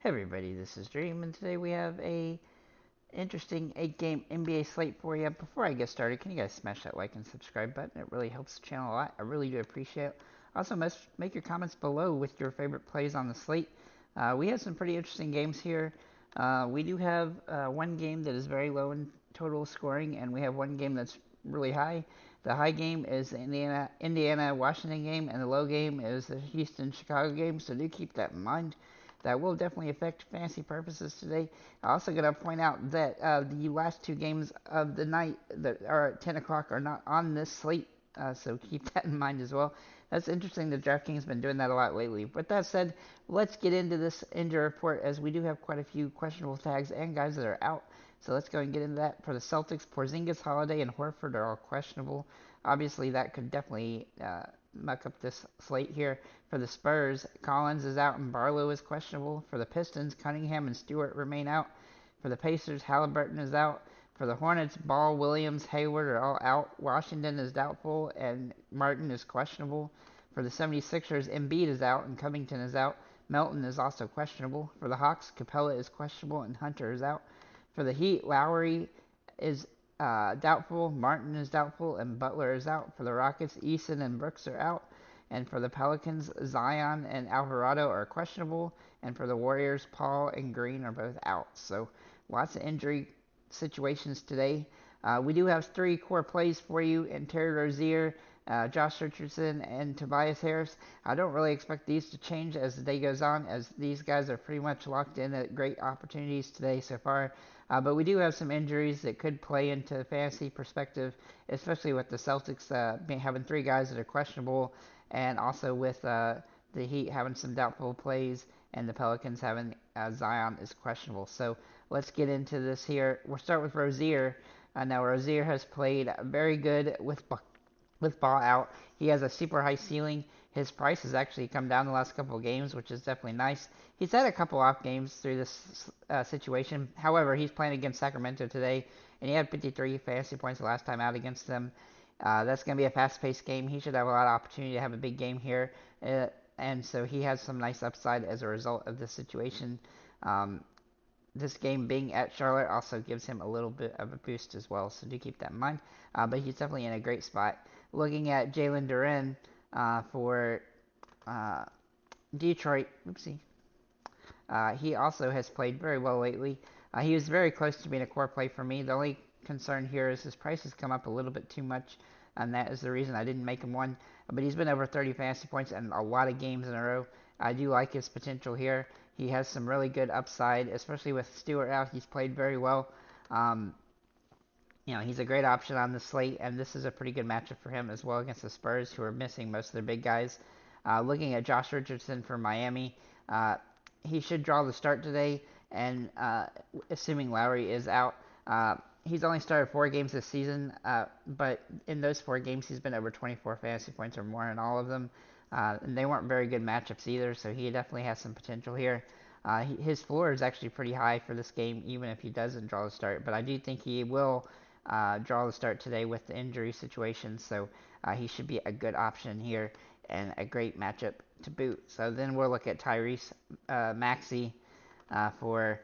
Hey everybody, this is Dream, and today we have a interesting 8-game NBA slate for you. Before I get started, can you guys smash that like and subscribe button? It really helps the channel a lot. I really do appreciate it. Also, make your comments below with your favorite plays on the slate. We have some pretty interesting games here. We do have one game that is very low in total scoring, and we have one game that's really high. The high game is the Indiana Washington game, and the low game is the Houston Chicago game. So do keep that in mind. That will definitely affect fantasy purposes today. I'm also going to point out that the last two games of the night that are at 10 o'clock are not on this slate, so keep that in mind as well. That's interesting that DraftKings has been doing that a lot lately. With that said, let's get into this injury report, as we do have quite a few questionable tags and guys that are out. So let's go and get into that. For the Celtics, Porzingis, Holiday, and Horford are all questionable. Obviously, that could definitely muck up this slate here. For the Spurs, Collins is out and Barlow is questionable. For the Pistons, Cunningham and Stewart remain out. For the Pacers, Halliburton is out. For the Hornets, Ball, Williams, Hayward are all out. Washington is doubtful and Martin is questionable. For the 76ers, Embiid is out and Covington is out. Melton is also questionable. For the Hawks, Capella is questionable and Hunter is out. For the Heat, Lowry is doubtful, Martin is doubtful, and Butler is out. For the Rockets, Eason and Brooks are out. And for the Pelicans, Zion and Alvarado are questionable. And for the Warriors, Paul and Green are both out. So lots of injury situations today. We do have three core plays for you in Terry Rozier, Josh Richardson, and Tobias Harris. I don't really expect these to change as the day goes on, as these guys are pretty much locked in at great opportunities today so far. But we do have some injuries that could play into fantasy perspective, especially with the Celtics having three guys that are questionable, and also with the Heat having some doubtful plays, and the Pelicans having Zion is questionable. So let's get into this here. We'll start with Rozier. Now Rozier has played very good with Ball out. He has a super high ceiling. His price has actually come down the last couple of games, which is definitely nice. He's had a couple off games through this situation. However, he's playing against Sacramento today, and he had 53 fantasy points the last time out against them. That's going to be a fast-paced game. He should have a lot of opportunity to have a big game here, and so he has some nice upside as a result of this situation. This game being at Charlotte also gives him a little bit of a boost as well, so do keep that in mind. But he's definitely in a great spot. Looking at Jalen Duren for Detroit, oopsie. He also has played very well lately. He was very close to being a core play for me. The only concern here is his price has come up a little bit too much, and that is the reason I didn't make him one. But he's been over 30 fantasy points in a lot of games in a row. I do like his potential here. He has some really good upside, especially with Stewart out. He's played very well. He's a great option on the slate, and this is a pretty good matchup for him as well against the Spurs, who are missing most of their big guys. Looking at Josh Richardson for Miami, he should draw the start today, and assuming Lowry is out. He's only started 4 games this season, but in those 4 games, he's been over 24 fantasy points or more in all of them. And they weren't very good matchups either, so he definitely has some potential here. His floor is actually pretty high for this game, even if he doesn't draw the start. But I do think he will draw the start today with the injury situation, so he should be a good option here and a great matchup to boot. So then we'll look at Tyrese Maxey for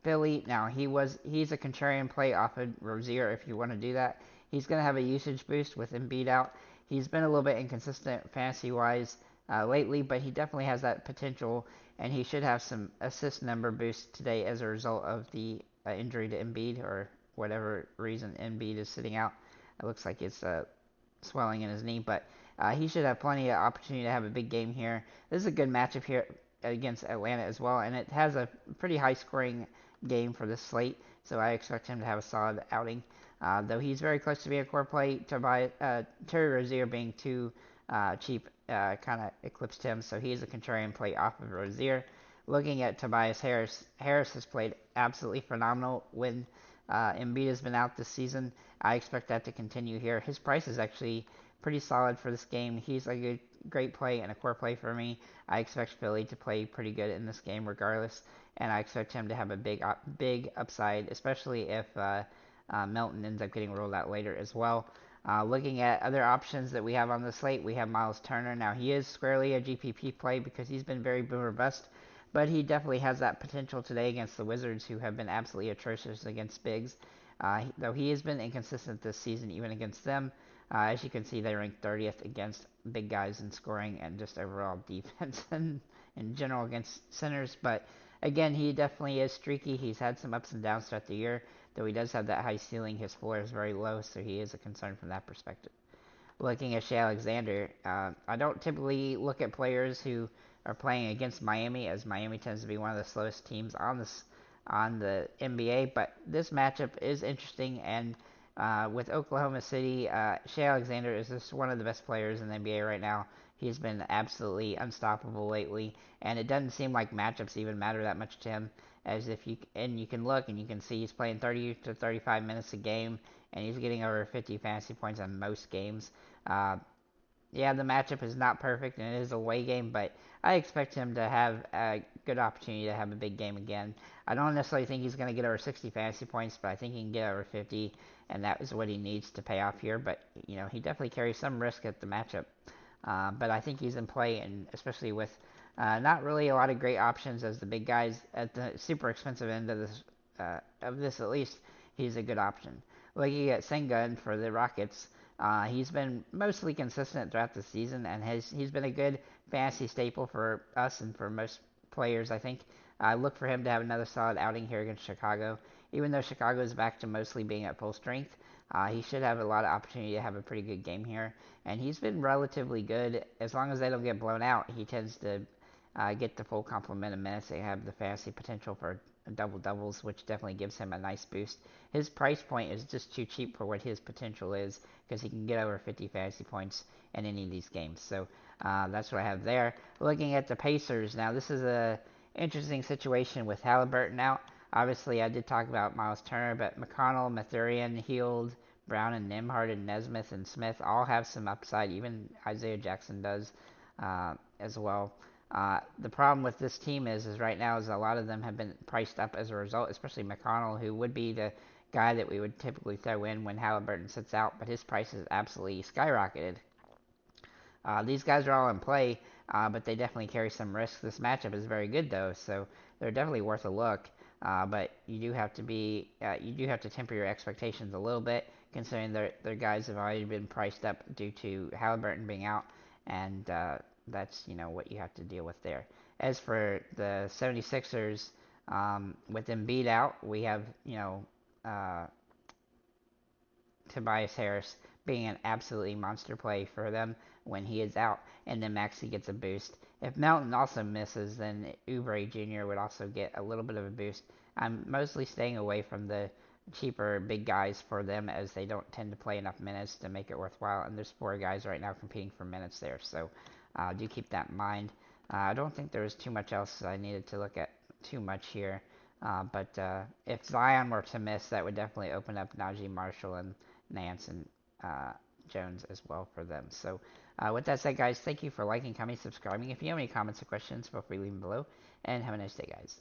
Philly. Now he's a contrarian play off of Rozier if you want to do that. He's going to have a usage boost with Embiid out. He's been a little bit inconsistent fantasy-wise lately, but he definitely has that potential, and he should have some assist number boost today as a result of the injury to Embiid, or whatever reason Embiid is sitting out. It looks like it's swelling in his knee, but he should have plenty of opportunity to have a big game here. This is a good matchup here against Atlanta as well, and it has a pretty high-scoring game for this slate, so I expect him to have a solid outing. Though he's very close to being a core play, Terry Rozier being too cheap kind of eclipsed him, so he's a contrarian play off of Rozier. Looking at Tobias Harris, Harris has played absolutely phenomenal when Embiid has been out this season. I expect that to continue here. His price is actually pretty solid for this game. He's a great play and a core play for me. I expect Philly to play pretty good in this game regardless, and I expect him to have a big upside, especially if Melton ends up getting ruled out later as well. Looking at other options that we have on the slate, we have Miles Turner. Now, he is squarely a GPP play because he's been very boom or bust, but he definitely has that potential today against the Wizards, who have been absolutely atrocious against bigs. Though he has been inconsistent this season, even against them. As you can see, they rank 30th against big guys in scoring and just overall defense and in general against centers. But again, he definitely is streaky. He's had some ups and downs throughout the year, though he does have that high ceiling. His floor is very low, so he is a concern from that perspective. Looking at Shea Alexander, I don't typically look at players who are playing against Miami, as Miami tends to be one of the slowest teams on the NBA. But this matchup is interesting, and with Oklahoma City, Shea Alexander is just one of the best players in the NBA right now. He's been absolutely unstoppable lately, and it doesn't seem like matchups even matter that much to him. As if you can look and you can see he's playing 30 to 35 minutes a game, and he's getting over 50 fantasy points on most games. Uh, yeah, the matchup is not perfect, and it is a away game, but I expect him to have a good opportunity to have a big game again. I don't necessarily think he's going to get over 60 fantasy points, but I think he can get over 50, and that is what he needs to pay off here. But, he definitely carries some risk at the matchup. But I think he's in play, and especially with not really a lot of great options as the big guys at the super expensive end of this at least, he's a good option. Looking at Sengun for the Rockets, he's been mostly consistent throughout the season, and he's been a good fantasy staple for us and for most players, I think. I look for him to have another solid outing here against Chicago. Even though Chicago is back to mostly being at full strength, he should have a lot of opportunity to have a pretty good game here. And he's been relatively good. As long as they don't get blown out, he tends to get the full complement of minutes. They have the fantasy potential for double doubles, which definitely gives him a nice boost. His price point is just too cheap for what his potential is, because he can get over 50 fantasy points in any of these games. So that's what I have there. Looking at the Pacers, now this is a interesting situation with Halliburton out. Obviously, I did talk about Miles Turner, but McConnell, Mathurian, Hield, Brown, and Nembhard, and Nesmith, and Smith all have some upside. Even Isaiah Jackson does as well. The problem with this team is right now is a lot of them have been priced up as a result, especially McConnell, who would be the guy that we would typically throw in when Halliburton sits out, but his price has absolutely skyrocketed. These guys are all in play, but they definitely carry some risks. This matchup is very good though, so they're definitely worth a look. But you do have to temper your expectations a little bit, considering their guys have already been priced up due to Halliburton being out, and that's what you have to deal with there. As for the 76ers, with Embiid out, we have uh, Tobias Harris being an absolutely monster play for them when he is out, and then Maxey gets a boost. If Melton also misses, then Oubre Jr. would also get a little bit of a boost. I'm mostly staying away from the cheaper big guys for them, as they don't tend to play enough minutes to make it worthwhile, and there's 4 guys right now competing for minutes there, so do keep that in mind. I don't think there was too much else I needed to look at too much here, but if Zion were to miss, that would definitely open up Najee Marshall and Nance and Jones as well for them. So with that said, guys, thank you for liking, commenting, subscribing. If you have any comments or questions, feel free to leave them below, and have a nice day, guys.